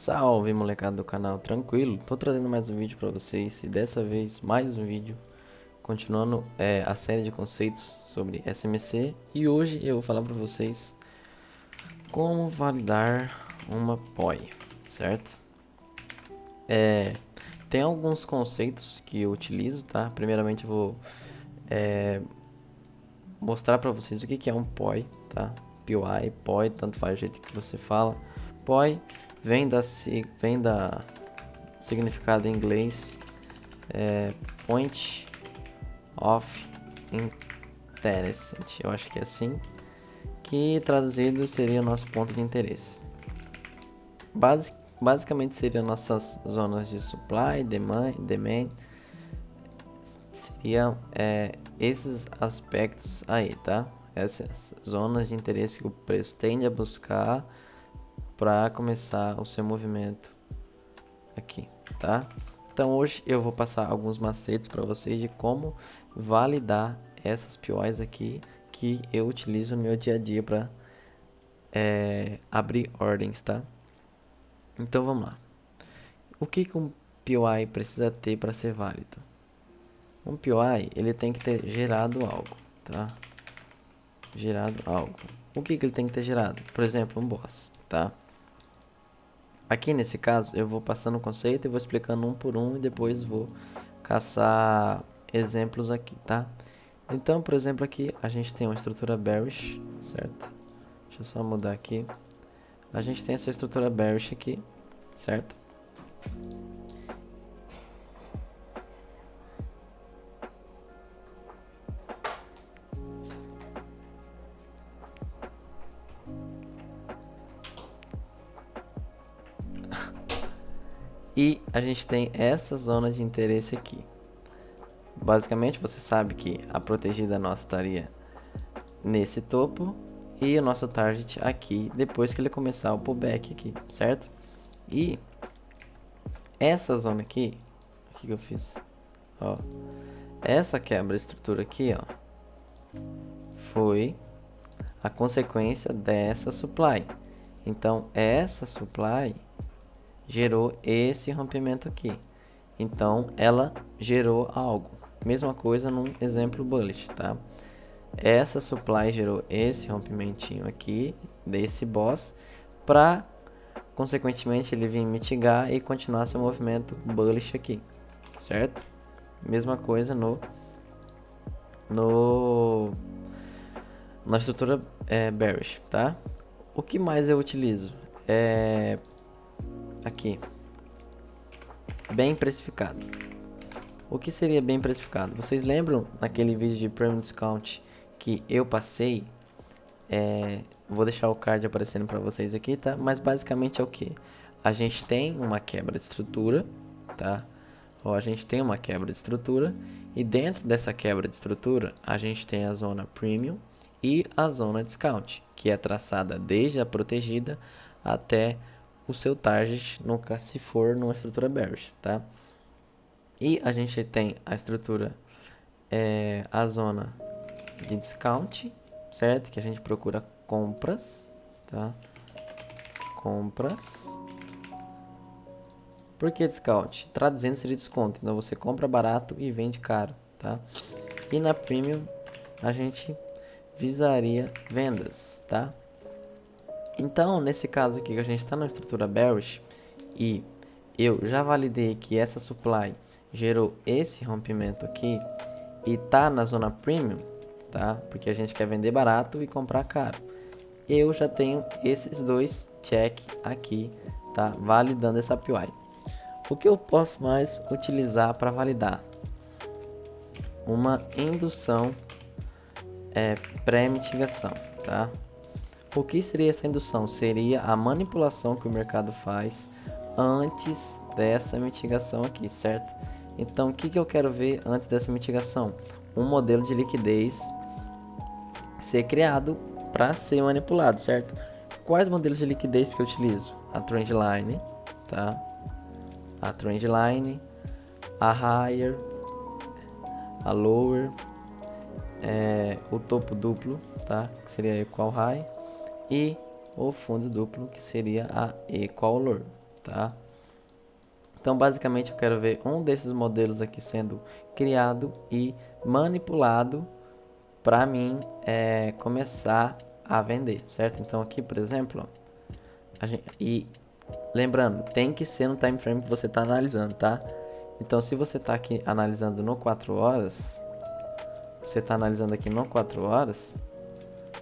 Salve molecada do canal, tranquilo? Tô trazendo mais um vídeo pra vocês e dessa vez mais um vídeo continuando a série de conceitos sobre SMC e hoje eu vou falar pra vocês como validar uma POI, certo? Tem alguns conceitos que eu utilizo, tá? Primeiramente eu vou mostrar pra vocês o que é um POI, tá? POI, POI, tanto faz o jeito que você fala. POI vem da significado em inglês Point of Interest, eu acho que é assim, que traduzido seria o nosso ponto de interesse. Basicamente seriam nossas zonas de supply, demand seriam esses aspectos aí, tá? Essas zonas de interesse que o preço tende a buscar para começar o seu movimento aqui, tá? Então hoje eu vou passar alguns macetes para vocês de como validar essas POIs aqui que eu utilizo no meu dia a dia para abrir ordens, tá? Então vamos lá. O que um POI precisa ter para ser válido? Um POI ele tem que ter gerado algo, tá? Gerado algo. O que ele tem que ter gerado? Por exemplo, um boss, tá? Aqui nesse caso eu vou passando o conceito e vou explicando um por um e depois vou caçar exemplos aqui, tá? Então, por exemplo, aqui a gente tem uma estrutura bearish, certo? Deixa eu só mudar aqui. A gente tem essa estrutura bearish aqui, certo? E a gente tem essa zona de interesse aqui. Basicamente, você sabe que a protegida nossa estaria nesse topo e o nosso target aqui, depois que ele começar o pullback aqui, certo? E essa zona aqui, o que eu fiz? Ó, essa quebra de estrutura aqui, ó, foi a consequência dessa supply. Então, essa supply gerou esse rompimento aqui. Então, ela gerou algo. Mesma coisa num exemplo bullish, tá? Essa supply gerou esse rompimentinho aqui, desse boss, para, consequentemente, ele vir mitigar e continuar seu movimento bullish aqui, certo? Mesma coisa na estrutura bearish, tá? O que mais eu utilizo? Aqui, bem precificado. O que seria bem precificado? Vocês lembram naquele vídeo de Premium Discount que eu passei? Vou deixar o card aparecendo para vocês aqui, tá? Mas basicamente é o que? A gente tem uma quebra de estrutura, tá? Ou a gente tem uma quebra de estrutura e dentro dessa quebra de estrutura a gente tem a zona Premium e a zona Discount, que é traçada desde a protegida até o seu target, nunca se for numa estrutura bearish, tá? E a gente tem a estrutura, a zona de discount, certo? Que a gente procura compras, tá? Compras. Por que discount? Traduzindo seria desconto. Então você compra barato e vende caro, tá? E na premium a gente visaria vendas, tá? Então, nesse caso aqui que a gente está na estrutura bearish e eu já validei que essa supply gerou esse rompimento aqui e tá na zona premium, tá? Porque a gente quer vender barato e comprar caro. Eu já tenho esses dois check aqui, tá? Validando essa POI. O que eu posso mais utilizar para validar? Uma indução pré-mitigação, tá? O que seria essa indução? Seria a manipulação que o mercado faz antes dessa mitigação aqui, certo? Então, o que eu quero ver antes dessa mitigação? Um modelo de liquidez ser criado para ser manipulado, certo? Quais modelos de liquidez que eu utilizo? A Trendline, tá? A Trendline, a Higher, a Lower, o topo duplo, tá? Que seria a Equal High, e o fundo duplo, que seria a Equal Lower, tá? Então, basicamente, eu quero ver um desses modelos aqui sendo criado e manipulado para mim começar a vender, certo? Então, aqui, por exemplo, ó, e lembrando, tem que ser no time frame que você está analisando, tá? Então, se você está aqui analisando no 4 horas, você está analisando aqui no 4 horas,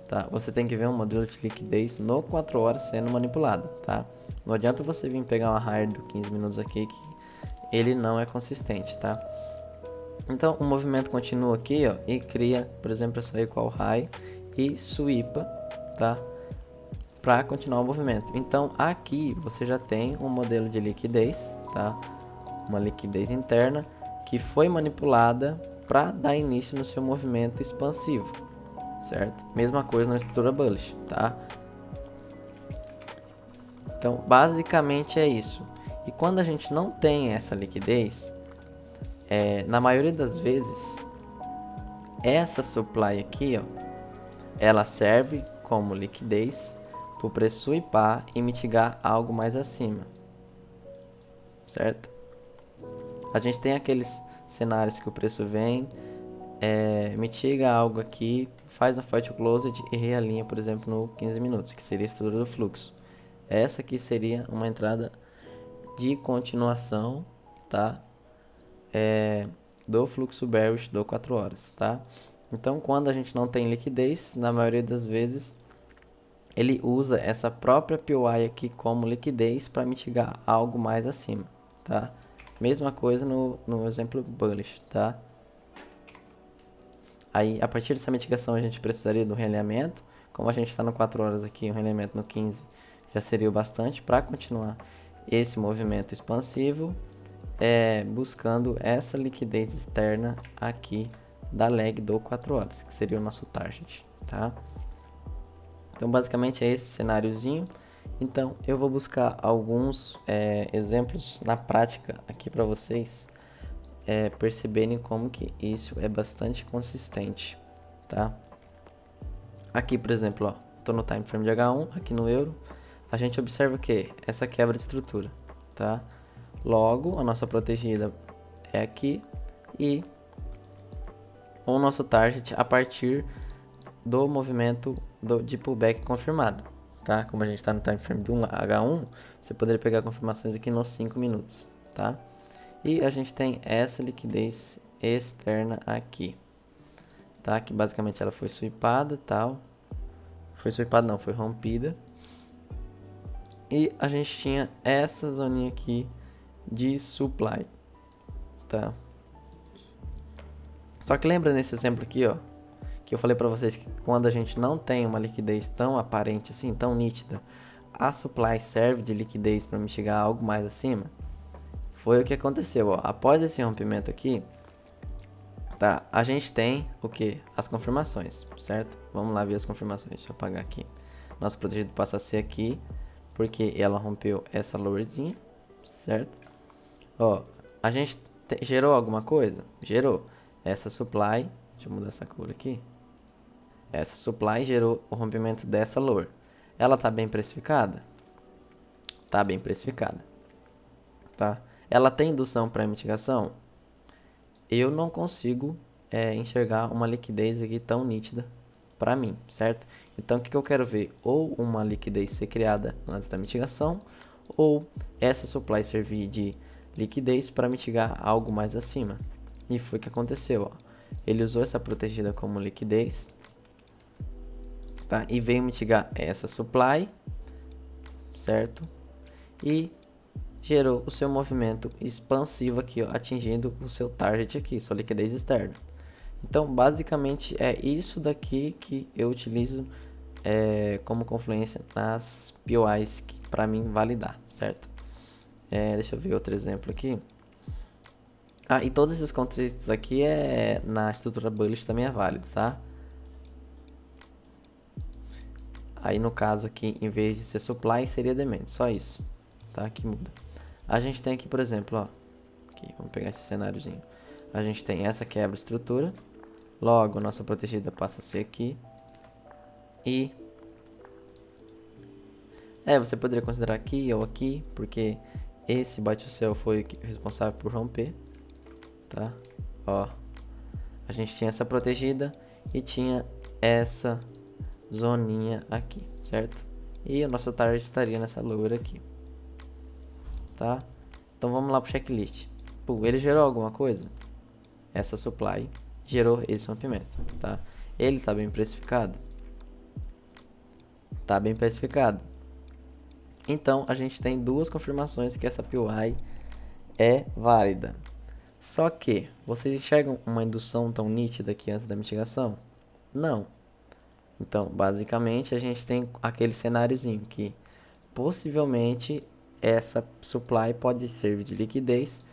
tá? Você tem que ver um modelo de liquidez no 4 horas sendo manipulado, tá? Não adianta você vir pegar uma higher do 15 minutos aqui que ele não é consistente, tá? Então, o movimento continua aqui, ó, e cria, por exemplo, essa equal high e sweepa, tá? Para continuar o movimento. Então, aqui você já tem um modelo de liquidez, tá? Uma liquidez interna que foi manipulada para dar início no seu movimento expansivo, certo? Mesma coisa na estrutura bullish, tá? Então, basicamente é isso. E quando a gente não tem essa liquidez, na maioria das vezes, essa supply aqui, ó, ela serve como liquidez para o preço sweepar e mitigar algo mais acima, certo? A gente tem aqueles cenários que o preço vem, mitiga algo aqui, faz um fight closed e realinha, por exemplo, no 15 minutos, que seria a estrutura do fluxo. Essa aqui seria uma entrada de continuação, tá? Do fluxo bearish do 4 horas, tá? Então, quando a gente não tem liquidez, na maioria das vezes, ele usa essa própria POI aqui como liquidez para mitigar algo mais acima, tá? Mesma coisa no exemplo bullish, tá? Aí, a partir dessa mitigação, a gente precisaria do realinhamento. Como a gente está no 4 horas aqui, o realinhamento no 15 já seria o bastante para continuar esse movimento expansivo, buscando essa liquidez externa aqui da leg do 4 horas, que seria o nosso target, tá? Então, basicamente, é esse cenáriozinho. Então, eu vou buscar alguns exemplos na prática aqui para vocês perceberem como que isso é bastante consistente, tá? Aqui, por exemplo, ó, tô no time frame de H1, aqui no euro, a gente observa o que? Essa quebra de estrutura, tá? Logo, a nossa protegida é aqui e o nosso target a partir do movimento de pullback confirmado, tá? Como a gente está no time frame do H1, você poderia pegar confirmações aqui nos 5 minutos, tá? E a gente tem essa liquidez externa aqui, tá? Que basicamente ela foi sweepada, tal. Foi sweepada não, foi rompida. E a gente tinha essa zoninha aqui de supply, tá? Só que lembra nesse exemplo aqui, ó, que eu falei para vocês que quando a gente não tem uma liquidez tão aparente assim, tão nítida, a supply serve de liquidez para mitigar algo mais acima. Foi o que aconteceu, ó. Após esse rompimento aqui, tá? A gente tem o que? As confirmações, certo? Vamos lá ver as confirmações. Deixa eu apagar aqui. Nosso protegido passa a ser aqui, porque ela rompeu essa lowerzinha, certo? Ó, a gente gerou alguma coisa? Gerou. Essa supply, deixa eu mudar essa cor aqui. Essa supply gerou o rompimento dessa lower. Ela tá bem precificada? Tá bem precificada, tá? Ela tem indução para mitigação? Eu não consigo enxergar uma liquidez aqui tão nítida para mim, certo? Então, o que eu quero ver? Ou uma liquidez ser criada antes da mitigação, ou essa supply servir de liquidez para mitigar algo mais acima. E foi o que aconteceu, ó. Ele usou essa protegida como liquidez, tá? E veio mitigar essa supply, certo? E gerou o seu movimento expansivo aqui, ó, atingindo o seu target aqui, sua liquidez externa. Então, basicamente, é isso daqui que eu utilizo como confluência nas POIs para mim validar, certo? Deixa eu ver outro exemplo aqui. Ah, e todos esses conceitos aqui na estrutura bullish também é válido, tá? Aí no caso aqui, em vez de ser supply, seria demand, só isso, tá? Que muda. A gente tem aqui, por exemplo, ó, aqui, vamos pegar esse cenáriozinho. A gente tem essa quebra de estrutura, logo nossa protegida passa a ser aqui, e Você poderia considerar aqui ou aqui, porque esse bate-o-céu foi o responsável por romper, tá? Ó, a gente tinha essa protegida e tinha essa zoninha aqui, certo? E o nosso target estaria nessa lower aqui, tá? Então vamos lá pro checklist. Pô, ele gerou alguma coisa? Essa supply gerou esse rompimento, tá? Ele está bem precificado? Tá bem precificado. Então a gente tem duas confirmações que essa PY é válida. Só que, vocês enxergam uma indução tão nítida aqui antes da mitigação? Não. Então, basicamente, a gente tem aquele cenáriozinho que possivelmente essa supply pode servir de liquidez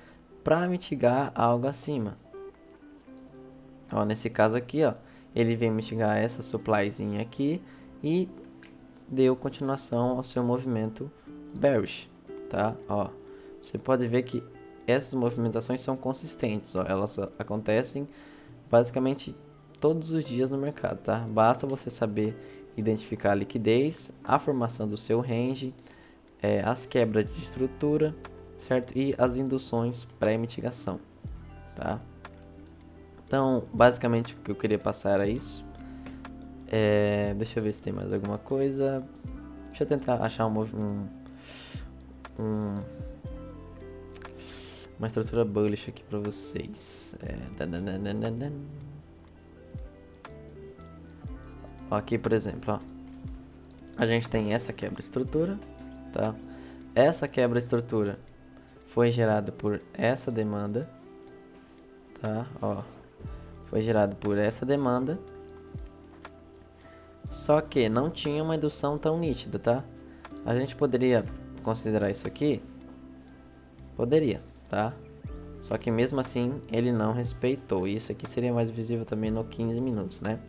para mitigar algo acima. Ó, nesse caso aqui, ó, ele vem mitigar essa supplyzinha aqui e deu continuação ao seu movimento bearish, tá? Ó, você pode ver que essas movimentações são consistentes, ó, elas acontecem basicamente todos os dias no mercado, tá? Basta você saber identificar a liquidez, a formação do seu range, as quebras de estrutura, certo? E as induções pré-mitigação, tá? Então, basicamente o que eu queria passar era isso. Deixa eu ver se tem mais alguma coisa. Deixa eu tentar achar uma estrutura bullish aqui pra vocês. Aqui, por exemplo, ó, a gente tem essa quebra de estrutura, tá? Essa quebra de estrutura foi gerada por essa demanda, tá? Ó, foi gerada por essa demanda. Só que não tinha uma indução tão nítida, tá? A gente poderia considerar isso aqui? Poderia, tá? Só que mesmo assim ele não respeitou. Isso aqui seria mais visível também no 15 minutos, né?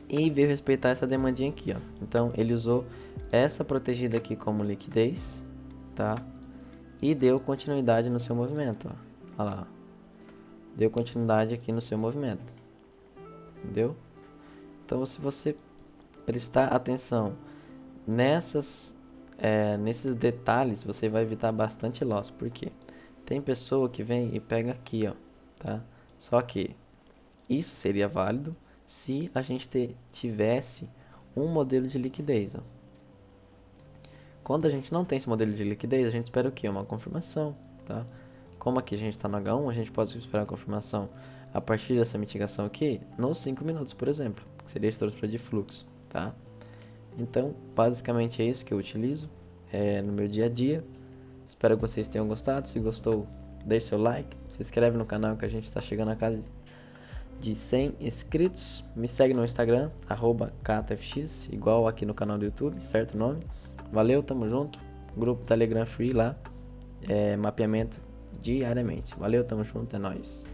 E veio respeitar essa demandinha aqui, ó. Então ele usou essa protegida aqui como liquidez, tá? E deu continuidade no seu movimento, ó. Olha lá, ó. Deu continuidade aqui no seu movimento. Entendeu? Então, se você prestar atenção nesses detalhes, você vai evitar bastante loss. Por quê? Tem pessoa que vem e pega aqui, ó, tá? Só que isso seria válido se a gente tivesse um modelo de liquidez, ó. Quando a gente não tem esse modelo de liquidez, a gente espera o quê? Uma confirmação, tá? Como aqui a gente está no H1, a gente pode esperar a confirmação a partir dessa mitigação aqui nos 5 minutos, por exemplo, que seria a estrutura de fluxo, tá? Então, basicamente é isso que eu utilizo no meu dia a dia. Espero que vocês tenham gostado. Se gostou, deixe seu like, se inscreve no canal que a gente está chegando a casa de 100 inscritos. Me segue no Instagram, @catafx, igual aqui no canal do YouTube, certo o nome? Valeu, tamo junto. Grupo Telegram Free lá, mapeamento diariamente. Valeu, tamo junto, é nóis.